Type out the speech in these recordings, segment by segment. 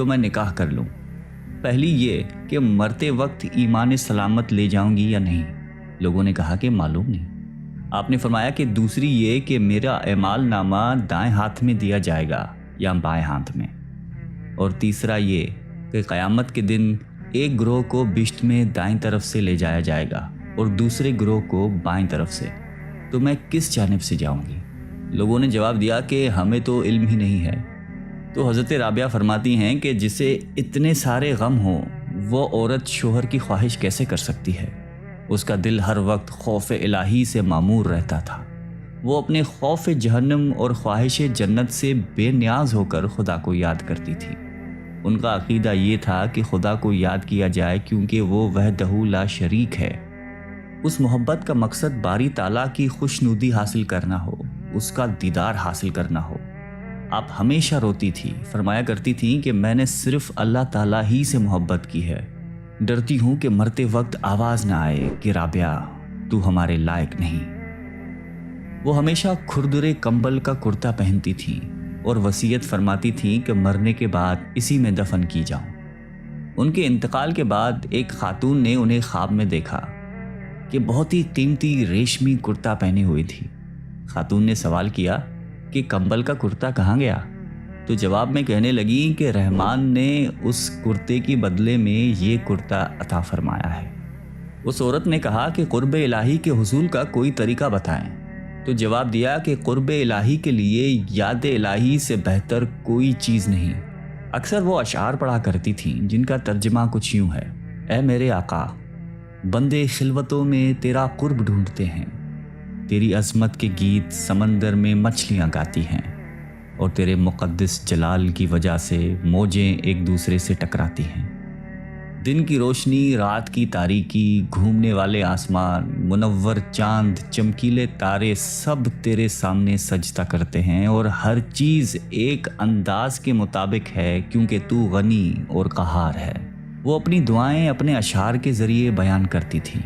تو میں نکاح کر لوں۔ پہلی یہ کہ مرتے وقت ایمان سلامت لے جاؤں گی یا نہیں۔ لوگوں نے کہا کہ معلوم نہیں۔ آپ نے فرمایا کہ دوسری یہ کہ میرا اعمال نامہ دائیں ہاتھ میں دیا جائے گا یا بائیں ہاتھ میں، اور تیسرا یہ کہ قیامت کے دن ایک گروہ کو بشت میں دائیں طرف سے لے جایا جائے گا اور دوسرے گروہ کو بائیں طرف سے، تو میں کس جانب سے جاؤں گی؟ لوگوں نے جواب دیا کہ ہمیں تو علم ہی نہیں ہے۔ تو حضرت رابعہ فرماتی ہیں کہ جسے اتنے سارے غم ہوں وہ عورت شوہر کی خواہش کیسے کر سکتی ہے؟ اس کا دل ہر وقت خوف الہی سے معمور رہتا تھا۔ وہ اپنے خوف جہنم اور خواہش جنت سے بے نیاز ہو کر خدا کو یاد کرتی تھی۔ ان کا عقیدہ یہ تھا کہ خدا کو یاد کیا جائے کیونکہ وہ وحدہ لا شریک ہے۔ اس محبت کا مقصد باری تعالیٰ کی خوشنودی حاصل کرنا ہو، اس کا دیدار حاصل کرنا ہو۔ آپ ہمیشہ روتی تھی، فرمایا کرتی تھیں کہ میں نے صرف اللہ تعالیٰ ہی سے محبت کی ہے، ڈرتی ہوں کہ مرتے وقت آواز نہ آئے کہ رابعہ تو ہمارے لائق نہیں۔ وہ ہمیشہ کھردرے کمبل کا کرتا پہنتی تھیں اور وصیت فرماتی تھیں کہ مرنے کے بعد اسی میں دفن کی جاؤں۔ ان کے انتقال کے بعد ایک خاتون نے انہیں خواب میں دیکھا کہ بہت ہی قیمتی ریشمی کرتا پہنے ہوئی تھی۔ خاتون نے سوال کیا کہ کمبل کا کرتا کہاں گیا؟ تو جواب میں کہنے لگی کہ رحمان نے اس کرتے کی بدلے میں یہ کرتا عطا فرمایا ہے۔ اس عورت نے کہا کہ قرب الہی کے حصول کا کوئی طریقہ بتائیں۔ تو جواب دیا کہ قرب الہی کے لیے یاد الہی سے بہتر کوئی چیز نہیں۔ اکثر وہ اشعار پڑھا کرتی تھیں جن کا ترجمہ کچھ یوں ہے: اے میرے آقا، بندے خلوتوں میں تیرا قرب ڈھونڈتے ہیں، تیری عظمت کے گیت سمندر میں مچھلیاں گاتی ہیں، اور تیرے مقدس جلال کی وجہ سے موجیں ایک دوسرے سے ٹکراتی ہیں۔ دن کی روشنی، رات کی تاریکی، گھومنے والے آسمان، منور چاند، چمکیلے تارے سب تیرے سامنے سجدہ کرتے ہیں، اور ہر چیز ایک انداز کے مطابق ہے کیونکہ تو غنی اور قہار ہے۔ وہ اپنی دعائیں اپنے اشعار کے ذریعے بیان کرتی تھی۔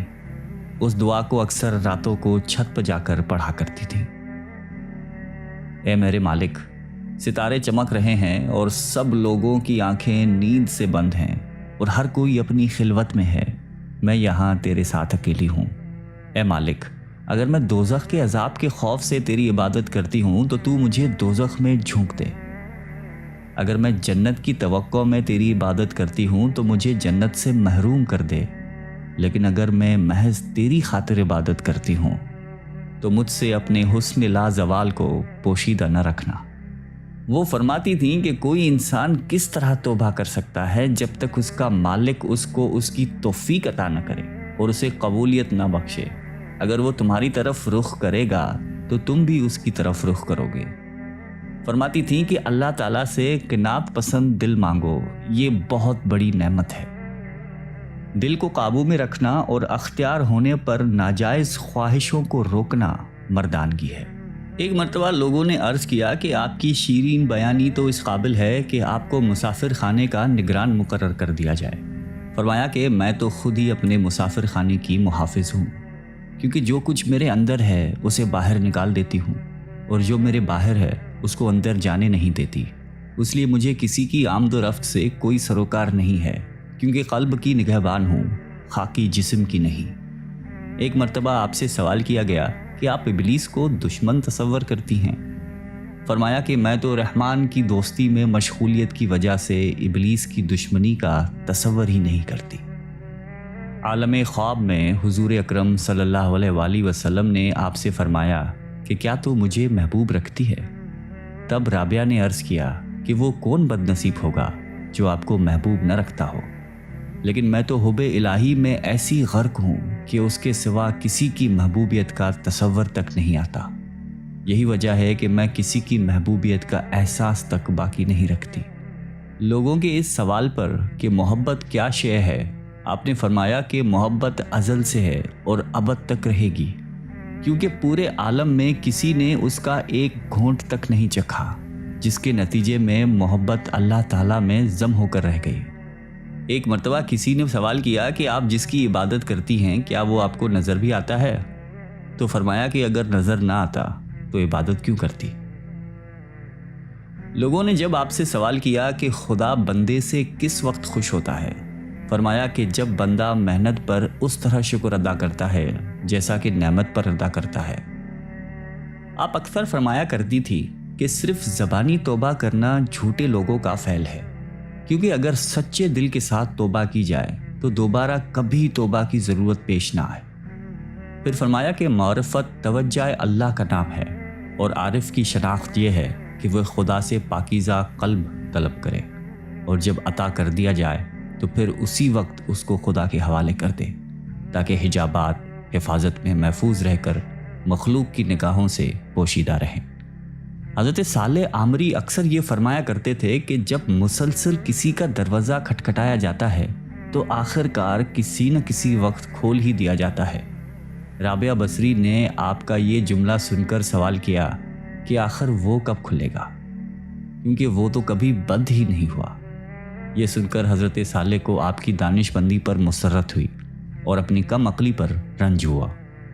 اس دعا کو اکثر راتوں کو چھت پر جا کر پڑھا کرتی تھی: اے میرے مالک، ستارے چمک رہے ہیں اور سب لوگوں کی آنکھیں نیند سے بند ہیں اور ہر کوئی اپنی خلوت میں ہے، میں یہاں تیرے ساتھ اکیلی ہوں۔ اے مالک، اگر میں دوزخ کے عذاب کے خوف سے تیری عبادت کرتی ہوں تو تو مجھے دوزخ میں جھونک دے۔ اگر میں جنت کی توقع میں تیری عبادت کرتی ہوں تو مجھے جنت سے محروم کر دے، لیکن اگر میں محض تیری خاطر عبادت کرتی ہوں تو مجھ سے اپنے حسن لا زوال کو پوشیدہ نہ رکھنا۔ وہ فرماتی تھیں کہ کوئی انسان کس طرح توبہ کر سکتا ہے جب تک اس کا مالک اس کو اس کی توفیق عطا نہ کرے اور اسے قبولیت نہ بخشے۔ اگر وہ تمہاری طرف رخ کرے گا تو تم بھی اس کی طرف رخ کرو گے۔ فرماتی تھیں کہ اللہ تعالیٰ سے قناعت پسند دل مانگو، یہ بہت بڑی نعمت ہے۔ دل کو قابو میں رکھنا اور اختیار ہونے پر ناجائز خواہشوں کو روکنا مردانگی ہے۔ ایک مرتبہ لوگوں نے عرض کیا کہ آپ کی شیرین بیانی تو اس قابل ہے کہ آپ کو مسافر خانے کا نگران مقرر کر دیا جائے۔ فرمایا کہ میں تو خود ہی اپنے مسافر خانے کی محافظ ہوں، کیونکہ جو کچھ میرے اندر ہے اسے باہر نکال دیتی ہوں، اور جو میرے باہر ہے اس کو اندر جانے نہیں دیتی۔ اس لیے مجھے کسی کی آمد و رفت سے کوئی سروکار نہیں ہے، کیونکہ قلب کی نگہبان ہوں، خاکی جسم کی نہیں۔ ایک مرتبہ آپ سے سوال کیا گیا کہ آپ ابلیس کو دشمن تصور کرتی ہیں؟ فرمایا کہ میں تو رحمان کی دوستی میں مشغولیت کی وجہ سے ابلیس کی دشمنی کا تصور ہی نہیں کرتی۔ عالم خواب میں حضور اکرم صلی اللہ علیہ وآلہ وسلم نے آپ سے فرمایا کہ کیا تو مجھے محبوب رکھتی ہے؟ تب رابعہ نے عرض کیا کہ وہ کون بد نصیب ہوگا جو آپ کو محبوب نہ رکھتا ہو، لیکن میں تو حب الہی میں ایسی غرق ہوں کہ اس کے سوا کسی کی محبوبیت کا تصور تک نہیں آتا۔ یہی وجہ ہے کہ میں کسی کی محبوبیت کا احساس تک باقی نہیں رکھتی۔ لوگوں کے اس سوال پر کہ محبت کیا شے ہے، آپ نے فرمایا کہ محبت ازل سے ہے اور ابد تک رہے گی، کیونکہ پورے عالم میں کسی نے اس کا ایک گھونٹ تک نہیں چکھا، جس کے نتیجے میں محبت اللہ تعالیٰ میں ضم ہو کر رہ گئی۔ ایک مرتبہ کسی نے سوال کیا کہ آپ جس کی عبادت کرتی ہیں کیا وہ آپ کو نظر بھی آتا ہے؟ تو فرمایا کہ اگر نظر نہ آتا تو عبادت کیوں کرتی؟ لوگوں نے جب آپ سے سوال کیا کہ خدا بندے سے کس وقت خوش ہوتا ہے، فرمایا کہ جب بندہ محنت پر اس طرح شکر ادا کرتا ہے جیسا کہ نعمت پر ادا کرتا ہے۔ آپ اکثر فرمایا کرتی تھی کہ صرف زبانی توبہ کرنا جھوٹے لوگوں کا فعل ہے، کیونکہ اگر سچے دل کے ساتھ توبہ کی جائے تو دوبارہ کبھی توبہ کی ضرورت پیش نہ آئے۔ پھر فرمایا کہ معرفت توجہ اللہ کا نام ہے، اور عارف کی شناخت یہ ہے کہ وہ خدا سے پاکیزہ قلب طلب کرے، اور جب عطا کر دیا جائے تو پھر اسی وقت اس کو خدا کے حوالے کر دے، تاکہ حجابات حفاظت میں محفوظ رہ کر مخلوق کی نگاہوں سے پوشیدہ رہیں۔ حضرت صالح عامری اکثر یہ فرمایا کرتے تھے کہ جب مسلسل کسی کا دروازہ کھٹکھٹایا جاتا ہے تو آخر کار کسی نہ کسی وقت کھول ہی دیا جاتا ہے۔ رابعہ بصری نے آپ کا یہ جملہ سن کر سوال کیا کہ آخر وہ کب کھلے گا، کیونکہ وہ تو کبھی بند ہی نہیں ہوا۔ یہ سن کر حضرت صالح کو آپ کی دانش مندی پر مسرت ہوئی اور اپنی کم عقلی پر رنج ہوا۔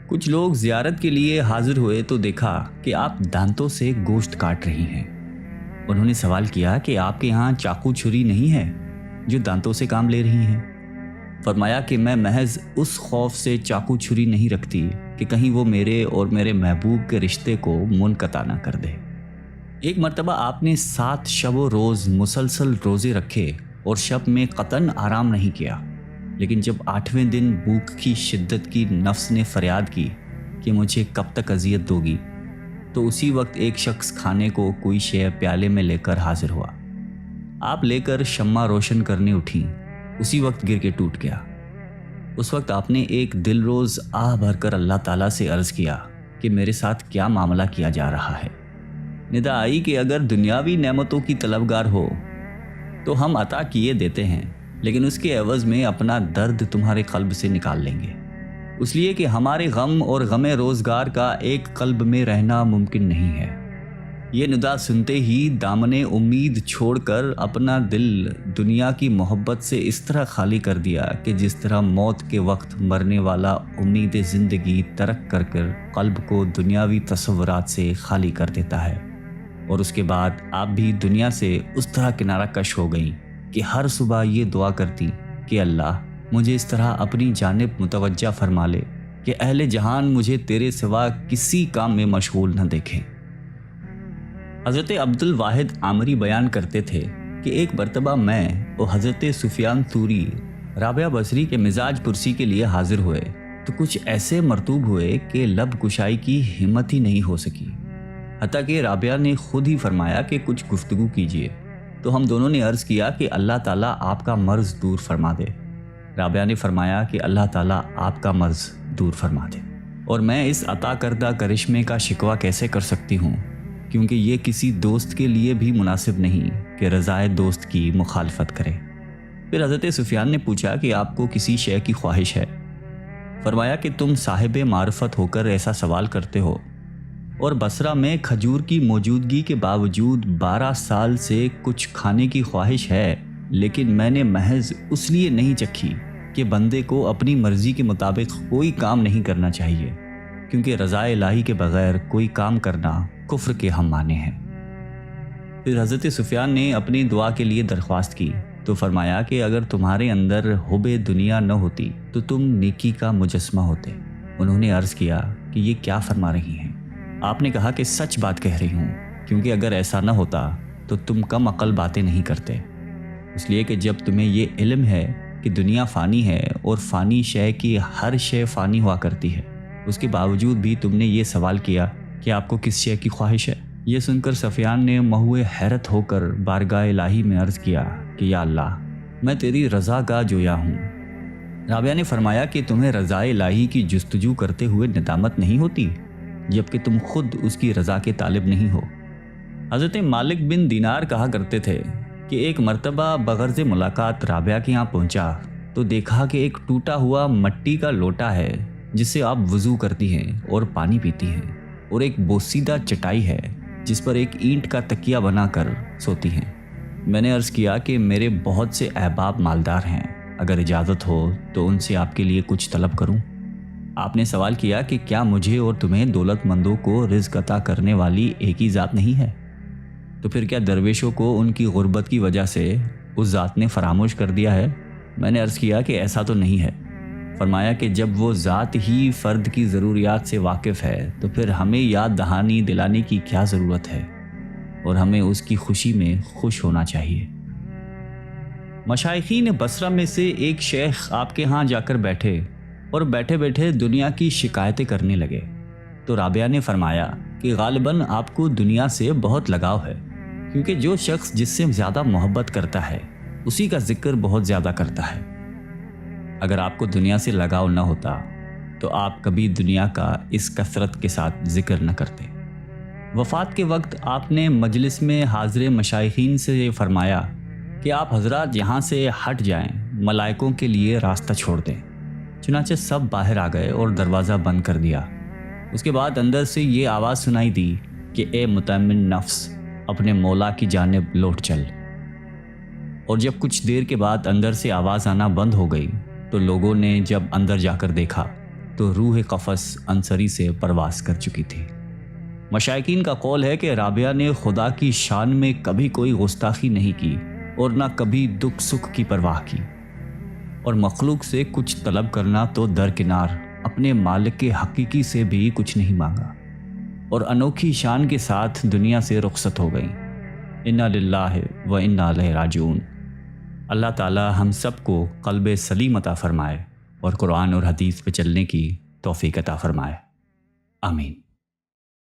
کچھ لوگ زیارت کے لیے حاضر ہوئے تو دیکھا کہ آپ دانتوں سے گوشت کاٹ رہی ہیں۔ انہوں نے سوال کیا کہ آپ کے یہاں چاقو چھری نہیں ہے جو دانتوں سے کام لے رہی ہیں؟ فرمایا کہ میں محض اس خوف سے چاقو چھری نہیں رکھتی کہ کہیں وہ میرے اور میرے محبوب کے رشتے کو منقطع نہ کر دے۔ ایک مرتبہ آپ نے 7 شب و روز مسلسل روزے رکھے اور شب میں قطعاً آرام نہیں کیا، لیکن جب 8ویں دن بھوک کی شدت کی نفس نے فریاد کی کہ مجھے کب تک اذیت دوگی، تو اسی وقت ایک شخص کھانے کو کوئی شے پیالے میں لے کر حاضر ہوا۔ آپ لے کر شمع روشن کرنے اٹھیں، اسی وقت گر کے ٹوٹ گیا۔ اس وقت آپ نے ایک دل روز آہ بھر کر اللہ تعالیٰ سے عرض کیا کہ میرے ساتھ کیا معاملہ کیا جا رہا ہے۔ ندا آئی کہ اگر دنیاوی نعمتوں کی طلبگار ہو تو ہم عطا کیے دیتے ہیں، لیکن اس کے عوض میں اپنا درد تمہارے قلب سے نکال لیں گے، اس لیے کہ ہمارے غم اور غم روزگار کا ایک قلب میں رہنا ممکن نہیں ہے۔ یہ ندا سنتے ہی دامن امید چھوڑ کر اپنا دل دنیا کی محبت سے اس طرح خالی کر دیا کہ جس طرح موت کے وقت مرنے والا امید زندگی ترک کر قلب کو دنیاوی تصورات سے خالی کر دیتا ہے، اور اس کے بعد آپ بھی دنیا سے اس طرح کنارہ کش ہو گئیں کہ ہر صبح یہ دعا کرتی کہ اللہ مجھے اس طرح اپنی جانب متوجہ فرما لے کہ اہل جہان مجھے تیرے سوا کسی کام میں مشغول نہ دیکھیں۔ حضرت عبد الواحد عامری بیان کرتے تھے کہ ایک مرتبہ میں اور حضرت سفیان ثوری رابعہ بصری کے مزاج پرسی کے لیے حاضر ہوئے تو کچھ ایسے مرطوب ہوئے کہ لب کشائی کی ہمت ہی نہیں ہو سکی، حتیٰ کہ رابعہ نے خود ہی فرمایا کہ کچھ گفتگو کیجیے، تو ہم دونوں نے عرض کیا کہ اللہ تعالیٰ آپ کا مرض دور فرما دے۔ رابعہ نے فرمایا کہ اللہ تعالیٰ آپ کا مرض دور فرما دے، اور میں اس عطا کردہ کرشمے کا شکوہ کیسے کر سکتی ہوں، کیونکہ یہ کسی دوست کے لیے بھی مناسب نہیں کہ رضائے دوست کی مخالفت کرے۔ پھر حضرت سفیان نے پوچھا کہ آپ کو کسی شے کی خواہش ہے؟ فرمایا کہ تم صاحب معرفت ہو کر ایسا سوال کرتے ہو، اور بصرہ میں کھجور کی موجودگی کے باوجود 12 سال سے کچھ کھانے کی خواہش ہے، لیکن میں نے محض اس لیے نہیں چکھی کہ بندے کو اپنی مرضی کے مطابق کوئی کام نہیں کرنا چاہیے، کیونکہ رضا الہی کے بغیر کوئی کام کرنا کفر کے ہم معنی ہیں۔ پھر حضرت سفیان نے اپنی دعا کے لیے درخواست کی تو فرمایا کہ اگر تمہارے اندر حب دنیا نہ ہوتی تو تم نیکی کا مجسمہ ہوتے۔ انہوں نے عرض کیا کہ یہ کیا فرما رہی ہیں؟ آپ نے کہا کہ سچ بات کہہ رہی ہوں، کیونکہ اگر ایسا نہ ہوتا تو تم کم عقل باتیں نہیں کرتے، اس لیے کہ جب تمہیں یہ علم ہے کہ دنیا فانی ہے اور فانی شے کی ہر شے فانی ہوا کرتی ہے، اس کے باوجود بھی تم نے یہ سوال کیا کہ آپ کو کس شے کی خواہش ہے۔ یہ سن کر سفیان نے محو حیرت ہو کر بارگاہ الہی میں عرض کیا کہ یا اللہ، میں تیری رضا کا جویا ہوں۔ رابعہ نے فرمایا کہ تمہیں رضا الہی کی جستجو کرتے ہوئے ندامت نہیں ہوتی جبکہ تم خود اس کی رضا کے طالب نہیں ہو۔ حضرت مالک بن دینار کہا کرتے تھے کہ ایک مرتبہ بغرض ملاقات رابعہ کے یہاں پہنچا تو دیکھا کہ ایک ٹوٹا ہوا مٹی کا لوٹا ہے جس سے آپ وضو کرتی ہیں اور پانی پیتی ہیں، اور ایک بوسیدہ چٹائی ہے جس پر ایک اینٹ کا تکیہ بنا کر سوتی ہیں۔ میں نے عرض کیا کہ میرے بہت سے احباب مالدار ہیں، اگر اجازت ہو تو ان سے آپ کے لیے کچھ طلب کروں۔ آپ نے سوال کیا کہ کیا مجھے اور تمہیں دولت مندوں کو رزق عطا کرنے والی ایک ہی ذات نہیں ہے؟ تو پھر کیا درویشوں کو ان کی غربت کی وجہ سے اس ذات نے فراموش کر دیا ہے؟ میں نے عرض کیا کہ ایسا تو نہیں ہے۔ فرمایا کہ جب وہ ذات ہی فرد کی ضروریات سے واقف ہے تو پھر ہمیں یاد دہانی دلانے کی کیا ضرورت ہے، اور ہمیں اس کی خوشی میں خوش ہونا چاہیے۔ مشائخین بصرہ میں سے ایک شیخ آپ کے ہاں جا کر بیٹھے اور بیٹھے بیٹھے دنیا کی شکایتیں کرنے لگے، تو رابعہ نے فرمایا کہ غالباً آپ کو دنیا سے بہت لگاؤ ہے، کیونکہ جو شخص جس سے زیادہ محبت کرتا ہے اسی کا ذکر بہت زیادہ کرتا ہے۔ اگر آپ کو دنیا سے لگاؤ نہ ہوتا تو آپ کبھی دنیا کا اس کثرت کے ساتھ ذکر نہ کرتے۔ وفات کے وقت آپ نے مجلس میں حاضر مشائخین سے یہ فرمایا کہ آپ حضرات یہاں سے ہٹ جائیں، ملائکوں کے لیے راستہ چھوڑ دیں۔ چنانچہ سب باہر آ گئے اور دروازہ بند کر دیا۔ اس کے بعد اندر سے یہ آواز سنائی دی کہ اے مطمئن نفس، اپنے مولا کی جانب لوٹ چل۔ اور جب کچھ دیر کے بعد اندر سے آواز آنا بند ہو گئی تو لوگوں نے جب اندر جا کر دیکھا تو روح قفس انصری سے پرواز کر چکی تھی۔ مشائقین کا قول ہے کہ رابعہ نے خدا کی شان میں کبھی کوئی گستاخی نہیں کی اور نہ کبھی دکھ سکھ کی پرواہ کی، اور مخلوق سے کچھ طلب کرنا تو درکنار، اپنے مالک کے حقیقی سے بھی کچھ نہیں مانگا، اور انوکھی شان کے ساتھ دنیا سے رخصت ہو گئیں۔ انا للہ و انا الیہ راجعون۔ اللہ تعالی ہم سب کو قلب سلیم عطا فرمائے اور قرآن اور حدیث پہ چلنے کی توفیق عطا فرمائے۔ آمین۔